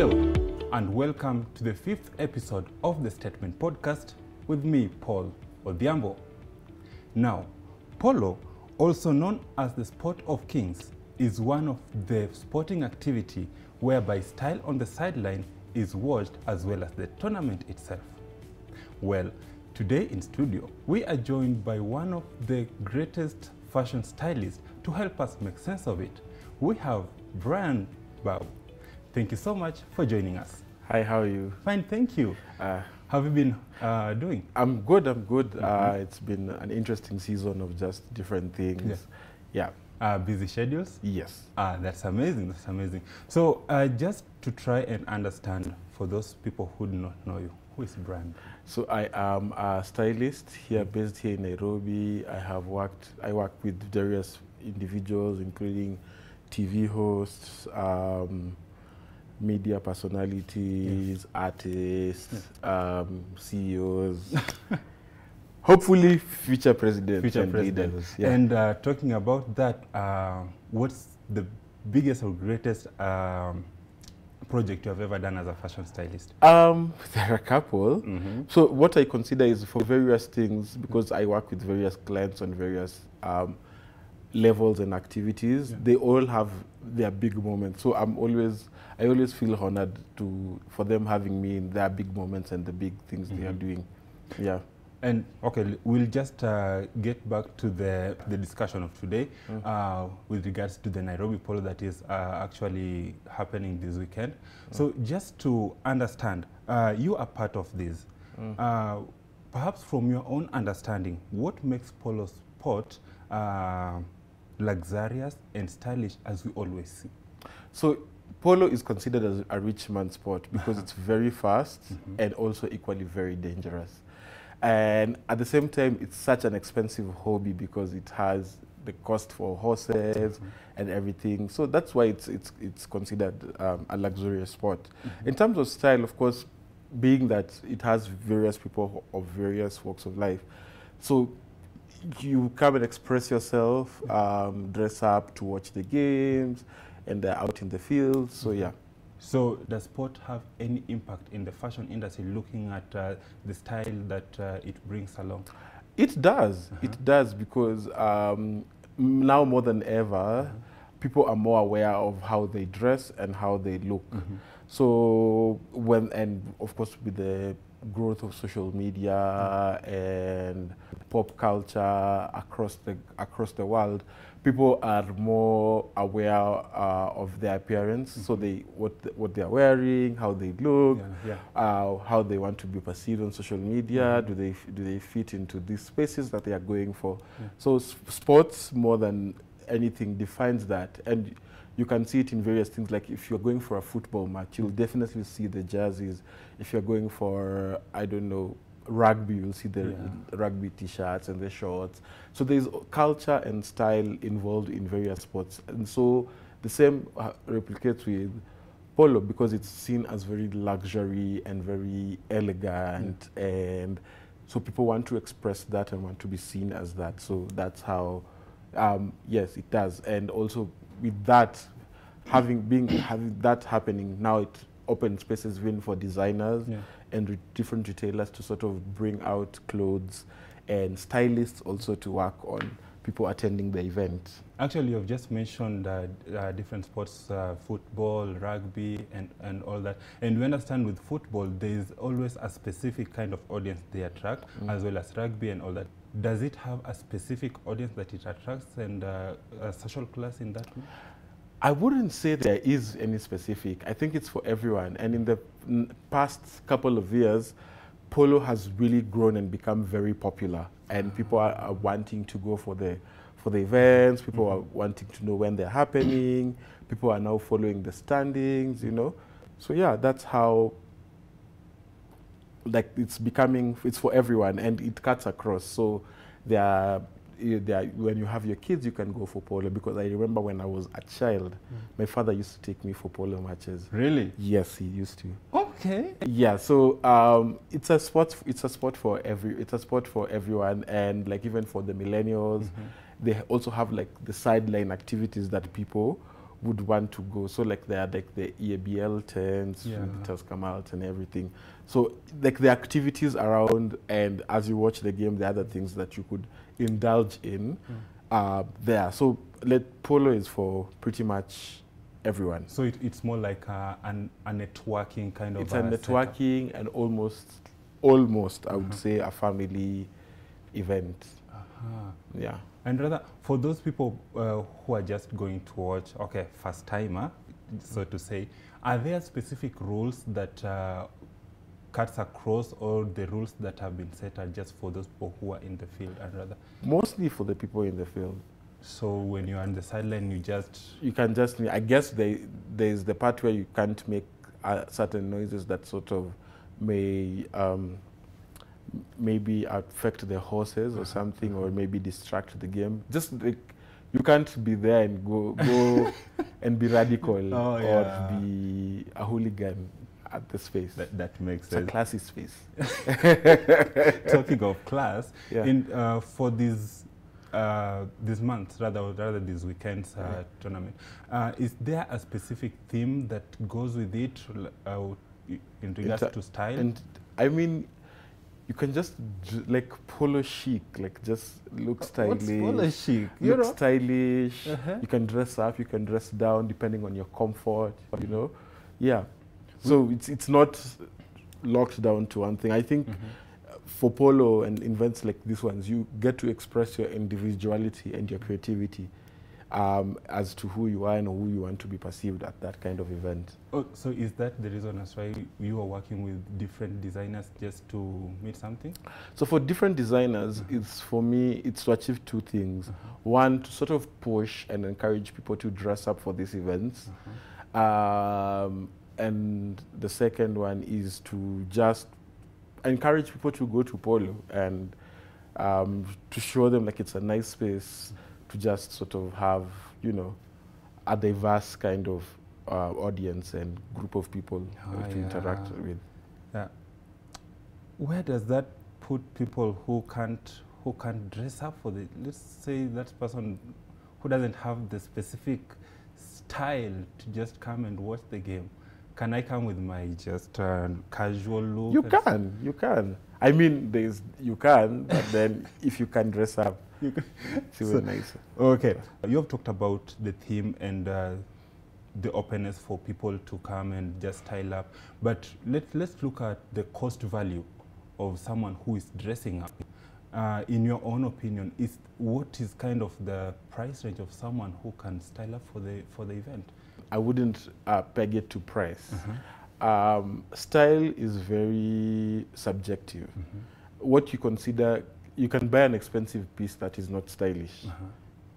Hello, and welcome to the 5th episode of the Statement Podcast with me, Paul Odhiambo. Now, polo, also known as the sport of kings, is one of the sporting activity whereby style on the sideline is watched as well as the tournament itself. Well, today in studio, we are joined by one of the greatest fashion stylists to help us make sense of it. We have Babu. Thank you so much for joining us. Hi, how are you? Fine, thank you. How have you been doing? I'm good, It's been an interesting season of just different things. Yeah. Busy schedules? Yes. That's amazing, So just to try and understand, for those people who do not know you, who is Babu? So I am a stylist here, based here in Nairobi. I work with various individuals, including TV hosts, media personalities, artists, CEOs, hopefully future presidents and leaders. Yeah. And talking about that, what's the biggest or greatest project you have ever done as a fashion stylist? There are a couple. So what I consider is for various things, because I work with various clients on various levels and activities, they all have their big moments. So I always feel honored for them having me in their big moments and the big things they are doing. Yeah. And okay, we'll just get back to the discussion of today with regards to the Nairobi Polo that is actually happening this weekend. So just to understand, you are part of this. Perhaps from your own understanding, what makes polo sport luxurious and stylish as we always see? So polo is considered as a rich man's sport because it's very fast and also equally very dangerous. And at the same time, it's such an expensive hobby because it has the cost for horses and everything. So that's why it's considered a luxurious sport. In terms of style, of course, being that it has various people of various walks of life. So you come and express yourself, dress up to watch the games, and they're out in the field. So yeah. So does sport have any impact in the fashion industry, looking at the style that it brings along? It does. It does, because now more than ever, people are more aware of how they dress and how they look. So and of course with the growth of social media and pop culture across the world, people are more aware of their appearance. So what they are wearing, how they look, how they want to be perceived on social media. Do they fit into these spaces that they are going for? So sports, more than anything, defines that. And you can see it in various things. Like if you're going for a football match, you'll definitely see the jerseys. If you're going for, I don't know, rugby, you'll see the rugby t-shirts and the shorts. So there's culture and style involved in various sports. And so the same replicates with polo, because it's seen as very luxury and very elegant. And so people want to express that and want to be seen as that. So that's how, yes, it does. And also with that, having that happening, now it opens spaces even for designers and different retailers to sort of bring out clothes, and stylists also to work on people attending the event. Actually, you've just mentioned different sports, football, rugby, and all that. And we understand with football, there is always a specific kind of audience they attract, as well as rugby and all that. Does it have a specific audience that it attracts and a social class in that way? I wouldn't say there is any specific. I think it's for everyone. And in the past couple of years, polo has really grown and become very popular. And people are wanting to go for the events. People are wanting to know when they're happening. People are now following the standings, you know. So yeah, that's how, like, it's for everyone, and it cuts across. So when you have your kids, you can go for polo, because I remember when I was a child, my father used to take me for polo matches. Really? Yes, he used to. Okay. Yeah, so it's a sport for everyone, and like even for the millennials, they also have like the sideline activities that people would want to go. So like there are like the EABL tents, Yeah. with the come out and everything. So like the activities around, and as you watch the game, the other things that you could indulge in are there. So Polo is for pretty much everyone. So it's more like a networking kind of. It's a networking and almost I would say a family event. Yeah. And rather, for those people who are just going to watch, okay, first timer, so to say, are there specific rules that cuts across, or the rules that have been set are just for those people who are in the field, and rather? Mostly for the people in the field. So when you're on the sideline, you can just, I guess there's the part where you can't make certain noises that sort of may maybe affect the horses or something, or maybe distract the game. Just like, you can't be there and go and be radical or be a hooligan at the space. That makes sense. It's a classy space. Talking of class, for these months, rather these weekends tournament, is there a specific theme that goes with it in regards to style? And I mean, you can just like polo chic, like just look stylish. What's polo chic? Look stylish. You can dress up, you can dress down, depending on your comfort. You know, yeah. So it's not locked down to one thing. I think for polo and events like these ones, you get to express your individuality and your creativity as to who you are and who you want to be perceived at that kind of event. Oh, so is that the reason as why you are working with different designers just to meet something? So for different designers, for me, it's to achieve two things. One, to sort of push and encourage people to dress up for these events. And the second one is to just encourage people to go to polo and to show them like it's a nice space to just sort of have, you know, a diverse kind of audience and group of people to interact with. Yeah. Where does that put people who can't dress up for the, let's say that person who doesn't have the specific style to just come and watch the game? Can I come with my just casual look? You can. I mean, you can, but then if you can dress up, it's even nicer. Okay, you have talked about the theme and the openness for people to come and just style up. But let's look at the cost value of someone who is dressing up. In your own opinion, what is kind of the price range of someone who can style up for the event? I wouldn't peg it to price. Style is very subjective. What you consider, you can buy an expensive piece that is not stylish.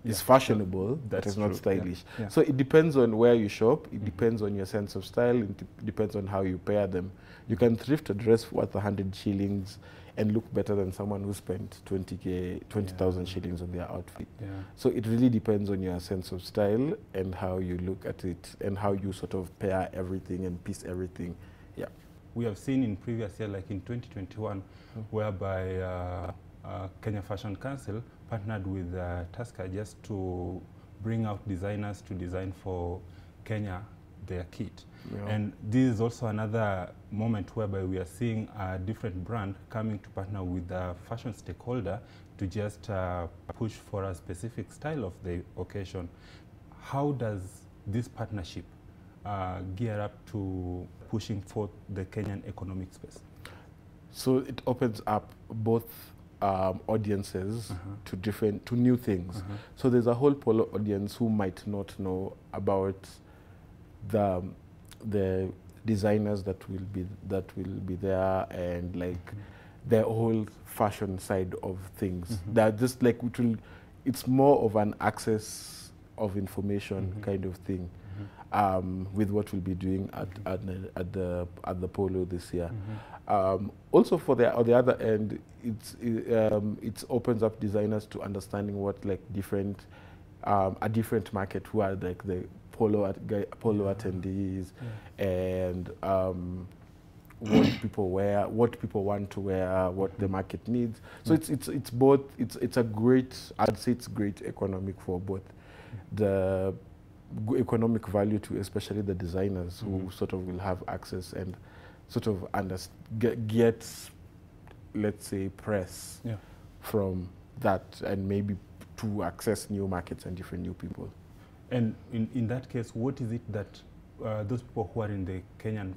It's fashionable, but it's not stylish. So it depends on where you shop, it depends on your sense of style, it depends on how you pair them. You can thrift a dress worth 100 shillings and look better than someone who spent 20,000 shillings on their outfit. So it really depends on your sense of style and how you look at it and how you sort of pair everything and piece everything. We have seen in previous year, like in 2021, whereby Kenya Fashion Council partnered with Tusker just to bring out designers to design for Kenya their kit. And this is also another moment whereby we are seeing a different brand coming to partner with a fashion stakeholder to just push for a specific style of the occasion. How does this partnership gear up to pushing for the Kenyan economic space? So it opens up both audiences to new things. So there's a whole polo audience who might not know about the designers that will be there and like the whole fashion side of things. That just like it's more of an access of information kind of thing with what we'll be doing at the polo this year. Also for the other end, it opens up designers to understanding what like a different market who are like the polo attendees and what people wear, what people want to wear, what the market needs. So it's both. It's a great. I'd say it's great economic for both the economic value to especially the designers who sort of will have access and sort of get, let's say, press from that, and maybe to access new markets and different new people. And in that case, what is it that those people who are in the Kenyan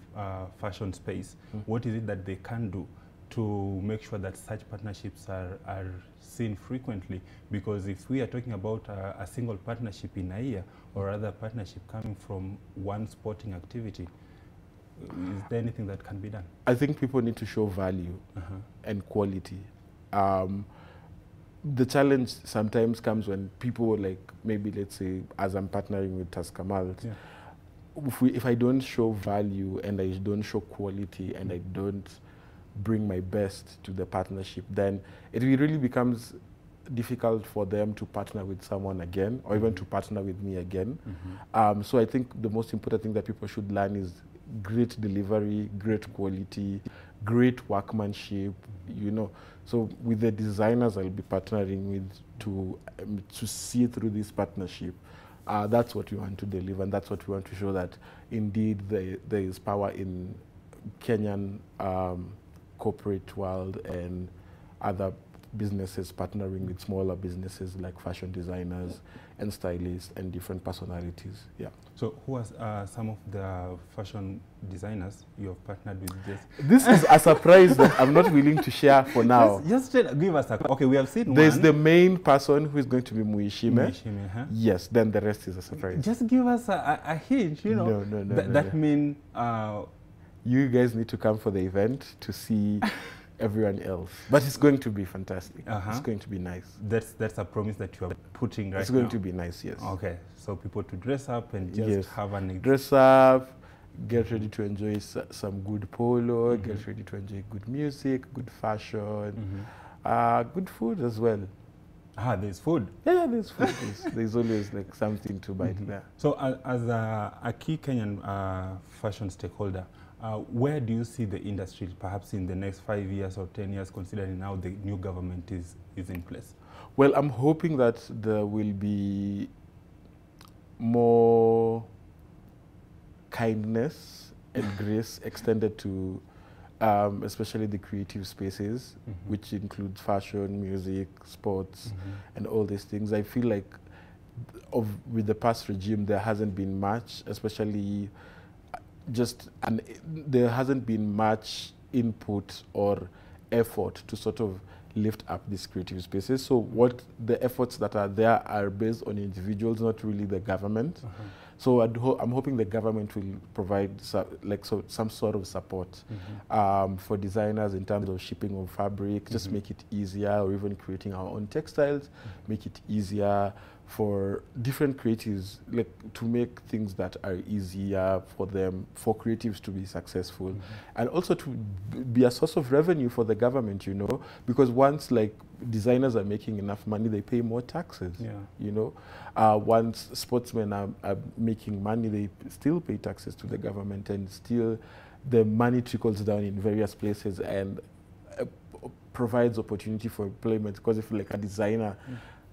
fashion space, what is it that they can do to make sure that such partnerships are seen frequently? Because if we are talking about a single partnership in a year, or other partnership coming from one sporting activity, is there anything that can be done? I think people need to show value and quality. The challenge sometimes comes when people, like, maybe let's say as I'm partnering with Tascamalt, if I don't show value and I don't show quality and I don't bring my best to the partnership, then it really becomes difficult for them to partner with someone again, or even to partner with me again. So I think the most important thing that people should learn is great delivery, great quality, great workmanship, you know. So with the designers I'll be partnering with to see through this partnership, that's what we want to deliver, and that's what we want to show, that indeed there is power in Kenyan corporate world and other businesses partnering with smaller businesses like fashion designers and stylists and different personalities. Yeah. So who are some of the fashion designers you have partnered with? This is a surprise that I'm not willing to share for now. Just give us a... Okay, we have seen There's one. the main person who is going to be Muishime. Muishime, huh? Yes, then the rest is a surprise. Just give us a hint, you know. No. That means... you guys need to come for the event to see everyone else. But it's going to be fantastic. It's going to be nice. That's a promise that you are putting right now. It's going to be nice, yes. Okay, so people to dress up and just have an... Dress up, get ready to enjoy some good polo, get ready to enjoy good music, good fashion, good food as well. There's food. Yeah, there's food. There's always like something to bite there. So as a key Kenyan fashion stakeholder, where do you see the industry perhaps in the next 5 years or 10 years, considering now the new government is in place? Well, I'm hoping that there will be more kindness and grace extended to especially the creative spaces, which includes fashion, music, sports, and all these things. I feel like with the past regime, there hasn't been much, especially there hasn't been much input or effort to sort of lift up these creative spaces. So what the efforts that are there are based on individuals, not really the government. So I'm hoping the government will provide some sort of support for designers in terms of shipping of fabric, just make it easier, or even creating our own textiles, make it easier for different creatives, like to make things that are easier for them, for creatives to be successful, and also to be a source of revenue for the government, you know, because once like designers are making enough money, they pay more taxes, you know. Once sportsmen are making money, they still pay taxes to the government, and still the money trickles down in various places and provides opportunity for employment, because if like a designer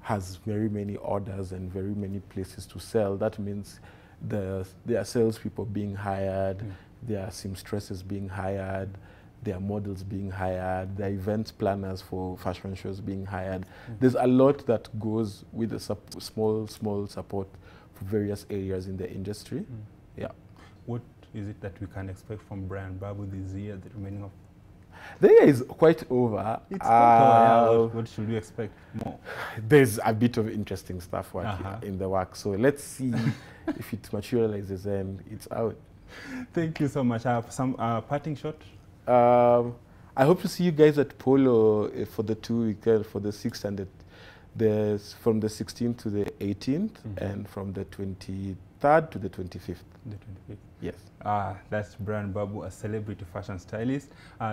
has very many orders and very many places to sell, that means there are salespeople being hired, there are seamstresses being hired, there are models being hired, there are event planners for fashion shows being hired. There's a lot that goes with a small support for various areas in the industry. Yeah. What is it that we can expect from brand Babu this year, the remaining of... The year is quite over. It's quite over. What should we expect more? There's a bit of interesting stuff in the work. So let's see if it materializes and it's out. Thank you so much. I have some parting shot. I hope to see you guys at Polo for the 2 weekend, for the 6th and from the 16th to the 18th, and from the 23rd to the 25th. The 25th. Yes. That's brand Babu, a celebrity fashion stylist.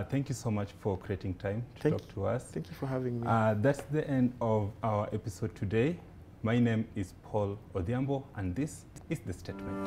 Thank you so much for creating time to talk to us. Thank you for having me. That's the end of our episode today. My name is Paul Odhiambo, and this is The Statement.